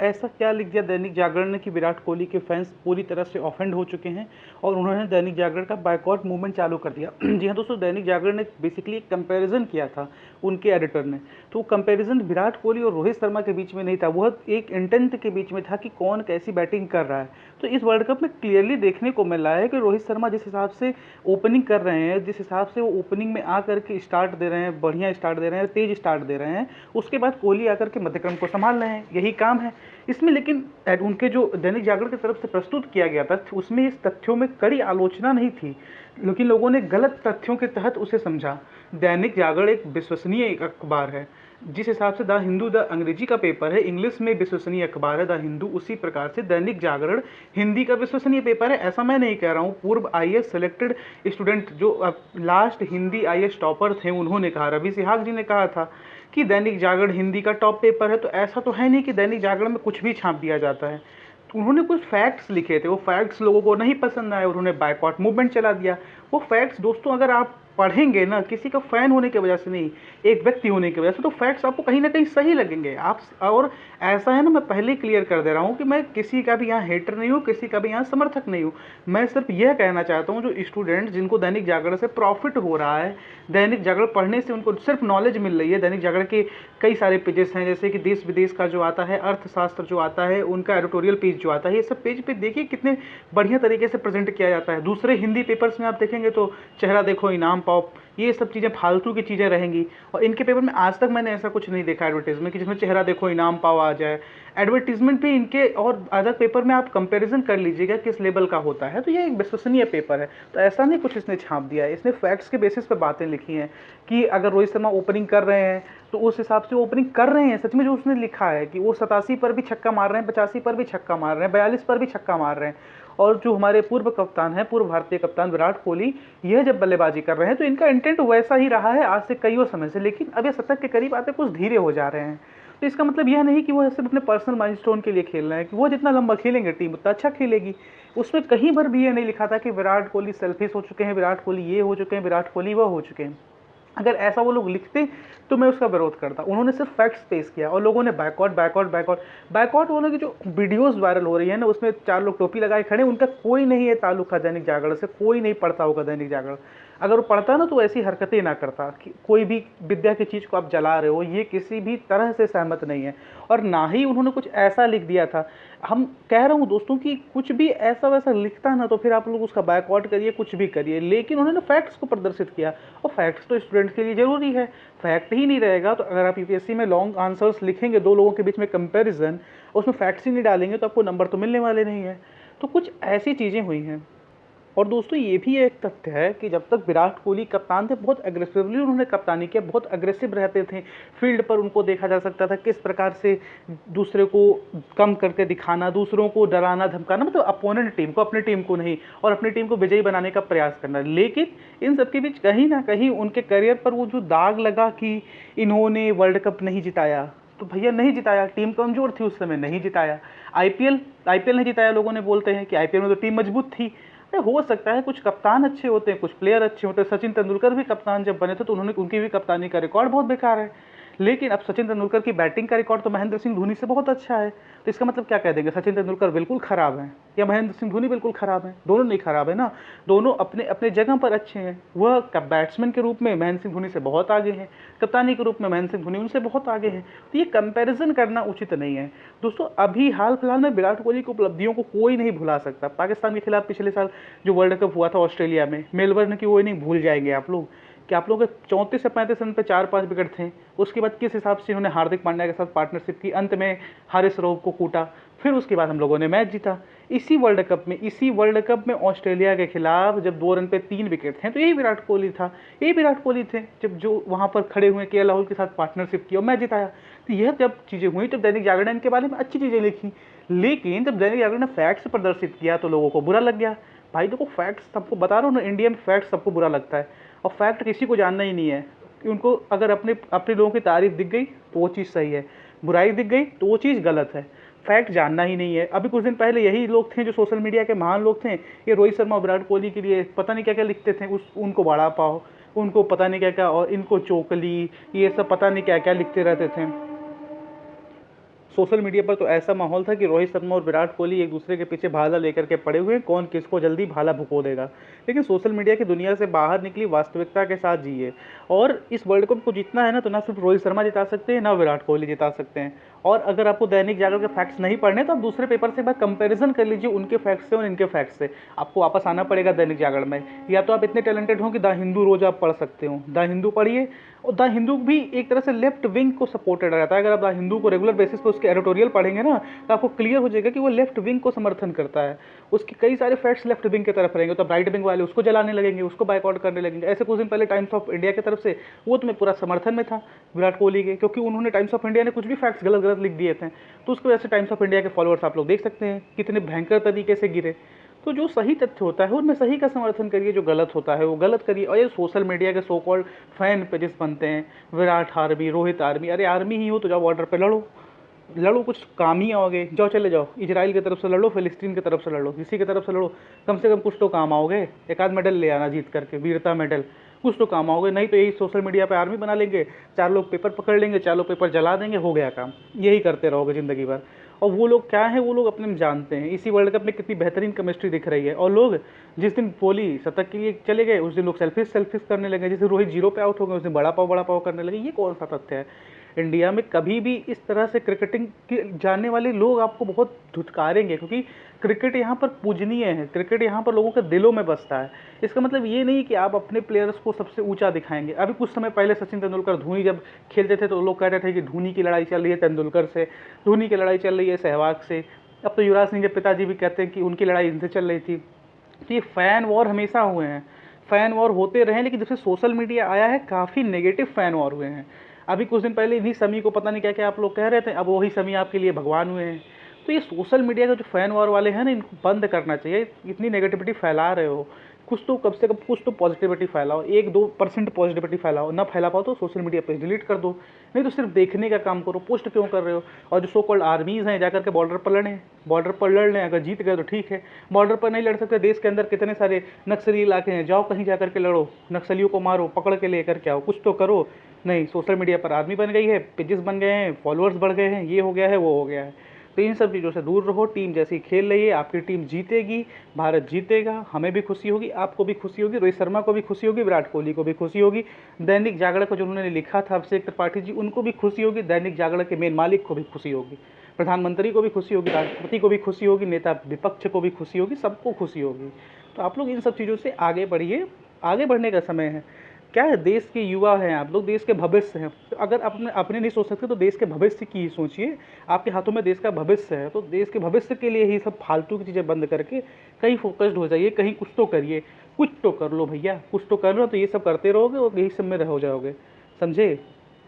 ऐसा क्या लिख दिया दैनिक जागरण ने कि विराट कोहली के फैंस पूरी तरह से ऑफेंड हो चुके हैं और उन्होंने दैनिक जागरण का बायकॉट मूवमेंट चालू कर दिया। जी हाँ दोस्तों, दैनिक जागरण ने बेसिकली एक कंपैरिजन किया था उनके एडिटर ने। तो वो कंपैरिजन विराट कोहली और रोहित शर्मा के बीच में नहीं था, वह एक इंटेंट के बीच में था कि कौन कैसी बैटिंग कर रहा है। तो इस वर्ल्ड कप में क्लियरली देखने को मिल रहा है कि रोहित शर्मा जिस हिसाब से ओपनिंग कर रहे हैं, जिस हिसाब से वो ओपनिंग में आकर के स्टार्ट दे रहे हैं, बढ़िया स्टार्ट दे रहे हैं, तेज स्टार्ट दे रहे हैं, उसके बाद कोहली आकर के मध्यक्रम को संभाल रहे हैं, यही काम है इसमें। लेकिन उनके जो दैनिक जागरण की तरफ से प्रस्तुत किया गया था उसमें इस तथ्यों में कड़ी आलोचना नहीं थी, लेकिन लोगों ने गलत तथ्यों के तहत उसे समझा। दैनिक जागरण एक विश्वसनीय एक अखबार है, जिस हिसाब से द हिंदू द अंग्रेजी का पेपर है, इंग्लिश में विश्वसनीय अखबार है द हिंदू, उसी प्रकार से दैनिक जागरण हिंदी का विश्वसनीय पेपर है। ऐसा मैं नहीं कह रहा हूँ, पूर्व आईएएस सेलेक्टेड स्टूडेंट जो लास्ट हिंदी आईएएस टॉपर थे उन्होंने कहा, रवि सिहाग जी ने कहा था कि दैनिक जागरण हिंदी का टॉप पेपर है। तो ऐसा तो है नहीं कि दैनिक जागरण में कुछ भी छाप दिया जाता है। तो उन्होंने कुछ फैक्ट्स लिखे थे, वो फैक्ट्स लोगों को नहीं पसंद आए, उन्होंने बायकॉट मूवमेंट चला दिया। वो फैक्ट्स दोस्तों अगर आप पढ़ेंगे ना, किसी का फैन होने की वजह से नहीं, एक व्यक्ति होने की वजह से, तो फैक्ट्स आपको कहीं ना कहीं सही लगेंगे आप। और ऐसा है ना, मैं पहले क्लियर कर दे रहा हूँ कि मैं किसी का भी यहाँ हेटर नहीं हूँ, किसी का भी यहाँ समर्थक नहीं हूँ। मैं सिर्फ यह कहना चाहता हूँ जो स्टूडेंट जिनको दैनिक जागरण से प्रॉफिट हो रहा है, दैनिक जागरण पढ़ने से उनको सिर्फ नॉलेज मिल रही है, दैनिक जागरण के कई सारे पेजेस हैं जैसे कि देश विदेश का जो आता है, अर्थशास्त्र जो आता है, उनका एडिटोरियल पेज जो आता है, ये सब पेज पे देखिए कितने बढ़िया तरीके से प्रेजेंट किया जाता है। दूसरे हिंदी पेपर्स में आप देखेंगे तो चेहरा देखो इनाम पाओ, ये सब चीज़ें फालतू की चीज़ें रहेंगी। और इनके पेपर में आज तक मैंने ऐसा कुछ नहीं देखा एडवर्टीजमेंट कि जिसमें चेहरा देखो इनाम पाओ आ जाए। एडवर्टीजमेंट भी इनके और अदर पेपर में आप कंपैरिजन कर लीजिएगा किस लेवल का होता है। तो ये एक विश्वसनीय पेपर है, तो ऐसा नहीं कुछ इसने छाप दिया है, इसने फैक्ट्स के बेसिस पे बातें लिखी हैं कि अगर रोहित शर्मा ओपनिंग कर रहे हैं तो उस हिसाब से ओपनिंग कर रहे हैं सच में। जो उसने लिखा है कि वो 87 पर भी छक्का मार रहे हैं, 85 पर भी छक्का मार रहे हैं, 42 पर भी छक्का मार रहे हैं। और जो हमारे पूर्व कप्तान हैं, पूर्व भारतीय कप्तान विराट कोहली, यह जब बल्लेबाजी कर रहे हैं तो इनका इंटेंट वैसा ही रहा है आज से कईयों समय से, लेकिन अब ये शतक के करीब आते कुछ धीरे हो जा रहे हैं। तो इसका मतलब यह नहीं कि वो सिर्फ अपने पर्सनल माइलस्टोन के लिए खेल रहे हैं, कि वो जितना लंबा खेलेंगे टीम उतना अच्छा खेलेगी। उसमें कहीं भर भी ये नहीं लिखा था कि विराट कोहली सेल्फिश हो चुके हैं, विराट कोहली ये हो चुके हैं, विराट कोहली वह हो चुके हैं। अगर ऐसा वो लोग लिखते तो मैं उसका विरोध करता। उन्होंने सिर्फ फैक्ट्स पेश किया और लोगों ने बायकॉट बायकॉट बायकॉट बायकॉट। वो लोग की जो वीडियोस वायरल हो रही है ना, उसमें 4 लोग टोपी लगाए खड़े, उनका कोई नहीं है ताल्लुक दैनिक जागरण से, कोई नहीं पढ़ता होगा दैनिक जागरण। अगर वो पढ़ता ना तो ऐसी हरकतें ना करता कि कोई भी विद्या की चीज़ को आप जला रहे हो, ये किसी भी तरह से सहमत नहीं है। और ना ही उन्होंने कुछ ऐसा लिख दिया था। हम कह रहा हूँ दोस्तों कि कुछ भी ऐसा वैसा लिखता ना तो फिर आप लोग उसका बायकॉट करिए, कुछ भी करिए, लेकिन उन्होंने फैक्ट्स को प्रदर्शित किया और फैक्ट्स तो स्टूडेंट के लिए जरूरी है। फैक्ट ही नहीं रहेगा तो अगर आप यूपीएससी में लॉन्ग आंसर्स लिखेंगे, दो लोगों के बीच में कंपैरिजन, उसमें फैक्ट्स ही नहीं डालेंगे तो आपको नंबर तो मिलने वाले नहीं है। तो कुछ ऐसी चीज़ें हुई हैं। और दोस्तों ये भी एक तथ्य है कि जब तक विराट कोहली कप्तान थे बहुत एग्रेसिवली उन्होंने कप्तानी किया, बहुत अग्रेसिव रहते थे फील्ड पर। उनको देखा जा सकता था किस प्रकार से दूसरे को कम करके दिखाना, दूसरों को डराना धमकाना, मतलब अपोनेंट टीम को, अपनी टीम को नहीं, और अपनी टीम को विजयी बनाने का प्रयास करना। लेकिन इन सबके बीच कहीं ना कहीं उनके करियर पर वो जो दाग लगा कि इन्होंने वर्ल्ड कप नहीं जिताया, तो भैया नहीं जिताया, टीम कमजोर थी उस समय, नहीं जिताया। आईपीएल नहीं जिताया, लोगों ने बोलते हैं कि आईपीएल में तो टीम मजबूत थी। हो सकता है कुछ कप्तान अच्छे होते हैं, कुछ प्लेयर अच्छे होते हैं। सचिन तेंदुलकर भी कप्तान जब बने थे तो उन्होंने, उनकी भी कप्तानी का रिकॉर्ड बहुत बेकार है। लेकिन अब सचिन तेंदुलकर की बैटिंग का रिकॉर्ड तो महेंद्र सिंह धोनी से बहुत अच्छा है। तो इसका मतलब क्या कह देंगे, सचिन तेंदुलकर बिल्कुल खराब है या महेंद्र सिंह धोनी बिल्कुल खराब है? दोनों नहीं खराब है ना, दोनों अपने अपने जगह पर अच्छे हैं। वह बैट्समैन के रूप में महेंद्र सिंह धोनी से बहुत आगे हैं, कप्तानी के रूप में महेंद्र सिंह धोनी उनसे बहुत आगे हैं। तो ये कंपैरिजन करना उचित नहीं है दोस्तों। अभी हाल फिलहाल में विराट कोहली की उपलब्धियों को कोई नहीं भुला सकता। पाकिस्तान के खिलाफ पिछले साल जो वर्ल्ड कप हुआ था ऑस्ट्रेलिया में, मेलबर्न की, वो नहीं भूल जाएंगे आप लोग कि आप लोगों के 34 से 35 रन पे 4-5 विकेट थे। उसके बाद किस हिसाब से उन्होंने हार्दिक पांड्या के साथ पार्टनरशिप की, अंत में हारिस रऊफ को कूटा, फिर उसके बाद हम लोगों ने मैच जीता। इसी वर्ल्ड कप में ऑस्ट्रेलिया के खिलाफ जब 2 रन पे 3 विकेट थे तो यही विराट कोहली था, यही विराट कोहली थे जब जो वहाँ पर खड़े हुए केएल राहुल के साथ पार्टनरशिप की और मैच जिताया। तो यह जब चीज़ें हुई तब दैनिक जागरण ने इनके बारे में अच्छी चीज़ें लिखी, लेकिन जब दैनिक जागरण ने फैक्ट्स प्रदर्शित किया तो लोगों को बुरा लग गया। भाई देखो, फैक्ट्स सबको बता रहा हूँ ना, इंडिया में फैक्ट्स सबको बुरा लगता है और फैक्ट किसी को जानना ही नहीं है कि उनको अगर अपने लोगों की तारीफ दिख गई तो वो चीज़ सही है, बुराई दिख गई तो वो चीज़ गलत है। फैक्ट जानना ही नहीं है। अभी कुछ दिन पहले यही लोग थे जो सोशल मीडिया के महान लोग थे, ये रोहित शर्मा और विराट कोहली के लिए पता नहीं क्या क्या लिखते थे, उनको बड़ा पाओ, उनको पता नहीं क्या क्या, और इनको चोकली, ये सब पता नहीं क्या क्या लिखते रहते थे। सोशल मीडिया पर तो ऐसा माहौल था कि रोहित शर्मा और विराट कोहली एक दूसरे के पीछे भाला लेकर के पड़े हुए हैं, कौन किसको जल्दी भाला भुको देगा। लेकिन सोशल मीडिया की दुनिया से बाहर निकली, वास्तविकता के साथ जिए। और इस वर्ल्ड कप को जीतना है ना, तो ना सिर्फ रोहित शर्मा जिता सकते हैं, ना विराट कोहली जिता सकते हैं। और अगर आपको दैनिक जागरण के फैक्ट्स नहीं पढ़ने, तो आप दूसरे पेपर से एक बार कंपैरिजन कर लीजिए, उनके फैक्ट्स से और इनके फैक्ट्स से। आपको वापस आना पड़ेगा दैनिक जागरण में। या तो आप इतने टैलेंटेड हो कि द हिंदू रोज आप पढ़ सकते हो, द हिंदू पढ़िए। और द हिंदू भी एक तरह से लेफ्ट विंग को सपोर्टेड रहता है। अगर आप द हिंदू को रेगुलर बेसिस पर उसके एडिटोरियल पढ़ेंगे ना, तो आपको क्लियर हो जाएगा कि वो लेफ्ट विंग को समर्थन करता है। उसके कई सारे फैक्ट्स लेफ्ट विंग की तरफ रहेंगे, तो राइट विंग वाले उसको जलाने लगेंगे, उसको बाइकआउट करने लगेंगे। ऐसे कुछ दिन पहले टाइम्स ऑफ इंडिया की तरफ से वो तो मैं पूरा समर्थन में था विराट कोहली के, क्योंकि उन्होंने टाइम्स ऑफ इंडिया ने कुछ भी फैक्ट्स गलत गलत लिख दिए थे। तो उसकी वजह से टाइम्स ऑफ इंडिया के फॉलोअर्स आप लोग देख सकते हैं कितने भयंकर तरीके से गिरे। तो जो सही तथ्य होता है उनमें सही का समर्थन करिए, जो गलत होता है वो गलत करिए। और ये सोशल मीडिया के सो कॉल्ड फैन पेजेस बनते हैं, विराट आर्मी, रोहित आर्मी। अरे आर्मी ही हो तो जाओ बॉर्डर पे लड़ो, लड़ो, कुछ काम ही आओगे। जाओ चले जाओ, इजराइल की तरफ से लड़ो, फिलिस्तीन की तरफ से लड़ो, किसी की तरफ से लड़ो, कम से कम कुछ तो काम आओगे। एक आध मेडल ले आना जीत करके, वीरता मेडल, कुछ तो काम आओगे। नहीं तो यही सोशल मीडिया पे आर्मी बना लेंगे, 4 लोग पेपर पकड़ लेंगे, 4 लोग पेपर जला देंगे, हो गया काम। यही करते रहोगे ज़िंदगी भर। और वो लोग क्या है, वो लोग अपने में जानते हैं। इसी वर्ल्ड कप में कितनी बेहतरीन केमिस्ट्री दिख रही है। और लोग जिस दिन कोहली शतक के लिए चले गए, उस दिन लोग सेल्फिश करने लगे। जिस दिन रोहित 0 पे आउट हो गए, उस दिन बड़ा पाव करने लगे। ये कौन सा तथ्य है? इंडिया में कभी भी इस तरह से क्रिकेटिंग के जानने वाले लोग आपको बहुत धुतकारेंगे, क्योंकि क्रिकेट यहाँ पर पूजनीय है, क्रिकेट यहाँ पर लोगों के दिलों में बसता है। इसका मतलब ये नहीं कि आप अपने प्लेयर्स को सबसे ऊंचा दिखाएंगे। अभी कुछ समय पहले सचिन तेंदुलकर, धोनी जब खेलते थे तो लोग कहते थे कि धोनी की लड़ाई चल रही है तेंदुलकर से, धोनी की लड़ाई चल रही है सहवाग से। अब तो युवराज सिंह के पिताजी भी कहते हैं कि उनकी लड़ाई इनसे चल रही थी। तो ये फ़ैन वॉर हमेशा हुए हैं, फ़ैन वॉर होते रहे। लेकिन जब से सोशल मीडिया आया है, काफ़ी नेगेटिव फ़ैन वॉर हुए हैं। अभी कुछ दिन पहले इन्हीं समी को पता नहीं क्या क्या आप लोग कह रहे थे, अब वही समी आपके लिए भगवान हुए हैं। तो ये सोशल मीडिया का जो फ़ैन वॉर वाले हैं ना, इनको बंद करना चाहिए। इतनी नेगेटिविटी फैला रहे हो, कुछ तो कम से कम कुछ तो पॉजिटिविटी फैलाओ, 1-2% पॉजिटिविटी फैलाओ। ना फैला पाओ तो सोशल मीडिया पे डिलीट कर दो, नहीं तो सिर्फ देखने का काम करो, पोस्ट क्यों कर रहे हो। और जो सो कॉल्ड आर्मीज़ हैं, जाकर के बॉर्डर पर लड़ें, बॉर्डर पर लड़ लें। अगर जीत गए तो ठीक है, बॉर्डर पर नहीं लड़ सकते, देश के अंदर कितने सारे नक्सली इलाके हैं, जाओ कहीं जाकर के लड़ो, नक्सलियों को मारो, पकड़ के लेकर के आओ, कुछ तो करो। नहीं, सोशल मीडिया पर आर्मी बन गई है, पेजेस बन गए हैं, फॉलोअर्स बढ़ गए हैं, ये हो गया है, वो हो गया है। तो इन सब चीज़ों से दूर रहो। टीम जैसी खेल रही है, आपकी टीम जीतेगी, भारत जीतेगा, हमें भी खुशी होगी, आपको भी खुशी होगी, रोहित शर्मा को भी खुशी होगी, विराट कोहली को भी खुशी होगी। दैनिक जागरण को जो उन्होंने लिखा था अभिषेक त्रिपाठी जी, उनको भी खुशी होगी, दैनिक जागरण के मेन मालिक को भी खुशी होगी, प्रधानमंत्री को भी खुशी होगी, राष्ट्रपति को भी खुशी होगी, नेता विपक्ष को भी खुशी होगी, सबको खुशी होगी। तो आप लोग इन सब चीज़ों से आगे बढ़िए, आगे बढ़ने का समय है। क्या है, देश के युवा हैं आप लोग, देश के भविष्य हैं। तो अगर अपने अपने नहीं सोच सकते तो देश के भविष्य की ही सोचिए। आपके हाथों में देश का भविष्य है, तो देश के भविष्य के लिए ही सब फालतू की चीज़ें बंद करके कहीं फोकस्ड हो जाइए, कहीं कुछ तो करिए, कुछ तो कर लो भैया, कुछ तो कर लो। तो ये सब करते रहोगे और यही सब में रह जाओगे, समझे।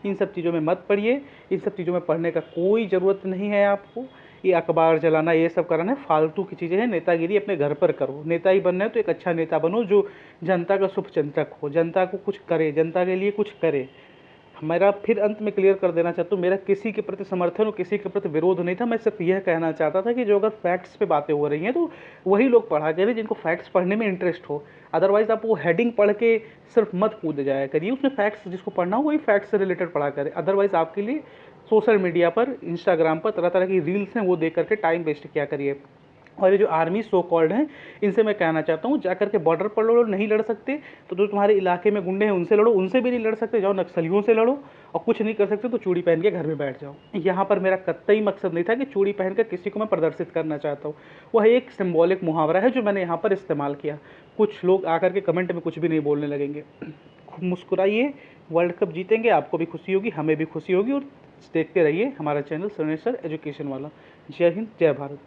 इन सब चीज़ों में मत पढ़िए, इन सब चीज़ों में पढ़ने का कोई ज़रूरत नहीं है आपको। ये अखबार जलाना, ये सब कराना फालतू की चीज़ें हैं। नेतागिरी अपने घर पर करो। नेता ही बनना है तो एक अच्छा नेता बनो, जो जनता का शुभ चिंतक हो, जनता को कुछ करे, जनता के लिए कुछ करे। मेरा फिर अंत में क्लियर कर देना चाहता हूँ, मेरा किसी के प्रति समर्थन और किसी के प्रति विरोध नहीं था। मैं सिर्फ यह कहना चाहता था कि जो अगर फैक्ट्स पे बातें हो रही हैं तो वही लोग पढ़ा करें जिनको फैक्ट्स पढ़ने में इंटरेस्ट हो। अदरवाइज़ आप वो हेडिंग पढ़ के सिर्फ मत कूद जाया करिए, उसमें फैक्ट्स जिसको पढ़ना हो वही फैक्ट्स से रिलेटेड पढ़ा करें। अदरवाइज़ आपके लिए सोशल मीडिया पर, इंस्टाग्राम पर तरह तरह की रील्स हैं, वो देख करके टाइम वेस्ट किया करिए। और ये जो आर्मी सो कॉल्ड हैं, इनसे मैं कहना चाहता हूँ, जाकर के बॉर्डर पर लड़ो। नहीं लड़ सकते तो जो तुम्हारे इलाके में गुंडे हैं उनसे लड़ो, उनसे भी नहीं लड़ सकते जाओ नक्सलियों से लड़ो। और कुछ नहीं कर सकते तो चूड़ी पहन के घर में बैठ जाओ। यहाँ पर मेरा कतई मकसद नहीं था कि चूड़ी पहनकर किसी को मैं प्रदर्शित करना चाहता हूँ। वह एक सिंबॉलिक मुहावरा है जो मैंने यहाँ पर इस्तेमाल किया। कुछ लोग आकर के कमेंट में कुछ भी नहीं बोलने लगेंगे। खूब मुस्कुराइए, वर्ल्ड कप जीतेंगे, आपको भी खुशी होगी, हमें भी खुशी होगी। और देखते रहिए हमारा चैनल सनेसर एजुकेशन वाला। जय हिंद, जय भारत।